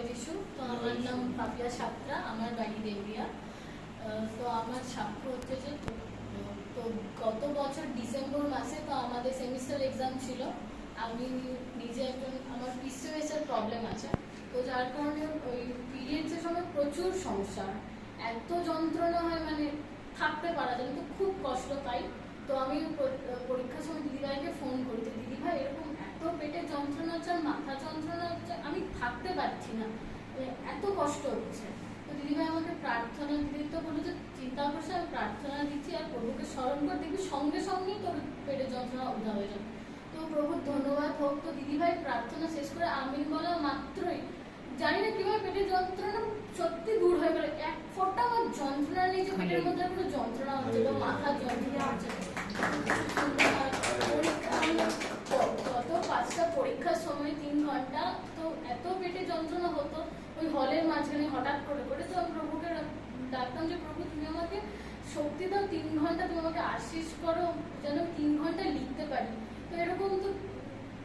যিশু। তো আমার নাম পাপিয়া সাত্রা, আমার বাড়ি দেউরিয়া। তো আমার সাক্ষ্য হচ্ছে যে তো গত বছর ডিসেম্বর মাসে তো আমাদের সেমিস্টার এক্সাম ছিল। আমি নিজে একজন, আমার পিসিওএস-এর প্রবলেম আছে, তো যার কারণে ওই পিরিয়ডসের সময় প্রচুর সমস্যা, এত যন্ত্রণা হয়, মানে থাকতে পারা যায় না, তো খুব কষ্ট পাই। তো আমি পরীক্ষার সময় দিদিভাইকে ফোন করি যে দিদিভাই এরকম এত পেটে যন্ত্রণা হচ্ছে আর মাথা যন্ত্রণা হচ্ছে, আমি থাকতে পারছি না, এত কষ্ট হচ্ছে। তো দিদিভাই আমাকে প্রার্থনা দিতে বললো যে চিন্তা করছে, আমি প্রার্থনা দিচ্ছি আর প্রভুকে স্মরণ করে দেখবি সঙ্গে সঙ্গেই তোর পেটের যন্ত্রণা উদ্ধার হয়ে যাবে। তো প্রভুর ধন্যবাদ হোক। তো দিদিভাই প্রার্থনা শেষ করে আমিন বলা মাত্রই জানি না কিভাবে পেটের যন্ত্রণা সত্যি দূর হয়ে গেল। এক ফোঁটা আমার যন্ত্রণা নেই যে পেটের মধ্যে কোনো যন্ত্রণা হচ্ছে বা মাথার যন্ত্রণা হচ্ছে। গত 5টা পরীক্ষার সময় 3 ঘন্টা তো এত পেটে যন্ত্রণা হতো ওই হলের মাঝখানে হঠাৎ করে করে। তো আমি প্রভুকে ডাকতাম যে প্রভু তুমি আমাকে শক্তি দাও, 3 ঘন্টা তুমি আমাকে আশীষ করো যেন 3 ঘন্টা লিখতে পারি। তো এরকম তো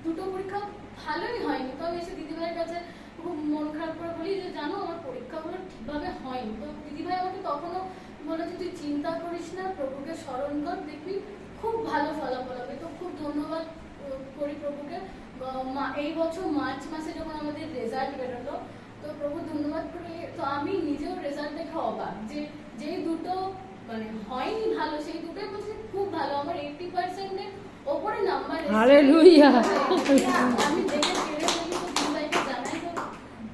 2টো পরীক্ষা ভালোই হয়নি। তো আমি এসে দিদিভাইয়ের কাছে খুব মন খারাপ করে বলি যে জানো আমার পরীক্ষাগুলো ঠিকভাবে হয়নি। তো দিদিভাই আমাকে তখনও বলে যে তুই চিন্তা করিস না, প্রভুকে স্মরণ কর, দেখবি খুব ভালো ফলাফল হবে। তো খুব ধন্যবাদ করি প্রভুকে। এই বছর মার্চ মাসে যখন আমাদের রেজাল্ট বেরোলো, তো প্রভু ধন্যবাদ করি। তো আমি নিজেও রেজাল্ট দেখে অবাক যে যেই 2টো মানে হয়নি ভালো, সেই 2টোই বলছি খুব ভালো। আমার 80%-এর ওপরে নাম্বার এসেছে। হালেলুয়া। আমি দেখে ফিরে বলি তো দিদিভাইকে জানাই, তো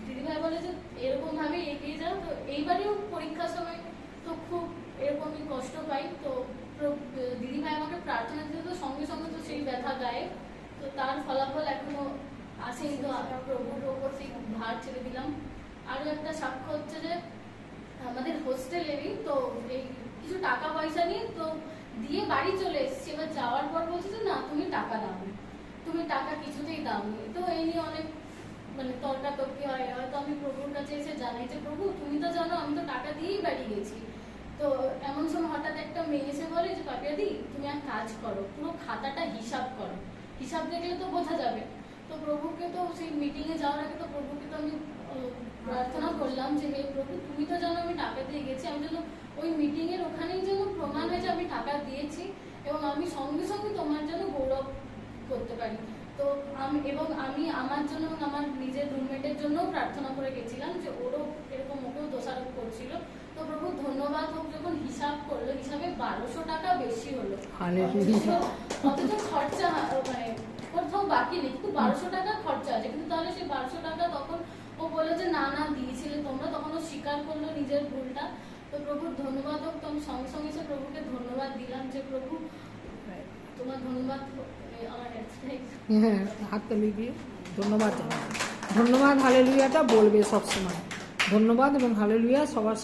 দিদিভাই বলে যে এরকম ভাবে এগিয়ে যাও। তো এইবারেও পরীক্ষার সময় তো খুব এরকমই কষ্ট পাই। তো দিদিভাই আমাকে প্রার্থনা দিতে তো সঙ্গে সঙ্গে তো সেই ব্যথা গায়ে, তো তার ফলাফল এখনো আসেনি। তো আমরা প্রভুর ওপর সেই ভার ছেড়ে দিলাম। আরও একটা সাক্ষ্য হচ্ছে যে আমাদের হোস্টেলেরই তো এই কিছু টাকা পয়সা নিয়ে তো দিয়ে বাড়ি চলে এসেছি। এবার যাওয়ার পর বলছে যে না তুমি টাকা দাও, তুমি টাকা কিছুতেই দাওনি। তো এই নিয়ে অনেক মানে তর্কাতর্কি হয়। হয়তো আমি প্রভুর কাছে এসে জানাই যে প্রভু তুমি তো জানো আমি তো টাকা দিয়েই বাড়ি গেছি। তো এমন সময় হঠাৎ একটা মেয়ে এসে বলে যে পাপিয়াদি তুমি এক কাজ করো, পুরো খাতাটা হিসাব করো, হিসাব দেখলে তো বোঝা যাবে। তো প্রভুকে তো সেই মিটিংয়ে যাওয়ার আগে তো প্রভুকে তো আমি প্রার্থনা করলাম যে হে প্রভু তুমি তো জানো আমি টাকা দিয়ে গেছি, আমি যেন ওই মিটিংয়ের ওখানেই যেন প্রমাণ হয় যে আমি টাকা দিয়েছি এবং আমি সঙ্গে সঙ্গে তোমার জন্য গৌরব করতে পারি। তো আমি আমার জন্য এবং আমার নিজের রুমমেটের জন্যও প্রার্থনা করে গেছিলাম যে ওরও এরকম ওকেও দোষারোপ করছিল। তো প্রভু ধন্যবাদ হোক, যখন হিসাব করলো হিসাবে 1200 টাকা বেশি হলো, অথচ খরচা মানে কোথাও বাকি নেই, কিন্তু 1200 টাকা খরচা আছে। কিন্তু তাহলে সেই 1200 টাকা তখন ও বললো যে না না দিয়েছিলে তোমরা, তখন ও স্বীকার করলো নিজের ভুলটা। তো প্রভুর ধন্যবাদ হোক। তো আমি সঙ্গে সঙ্গে সে প্রভুকে ধন্যবাদ দিলাম যে প্রভু তোমার ধন্যবাদ। আমার হাততালি দিয়ে ধন্যবাদ জানাবো। ধন্যবাদ হালেলুয়াটা বলবে সবসময়। ধন্যবাদ এবং হালেলুয়া সবার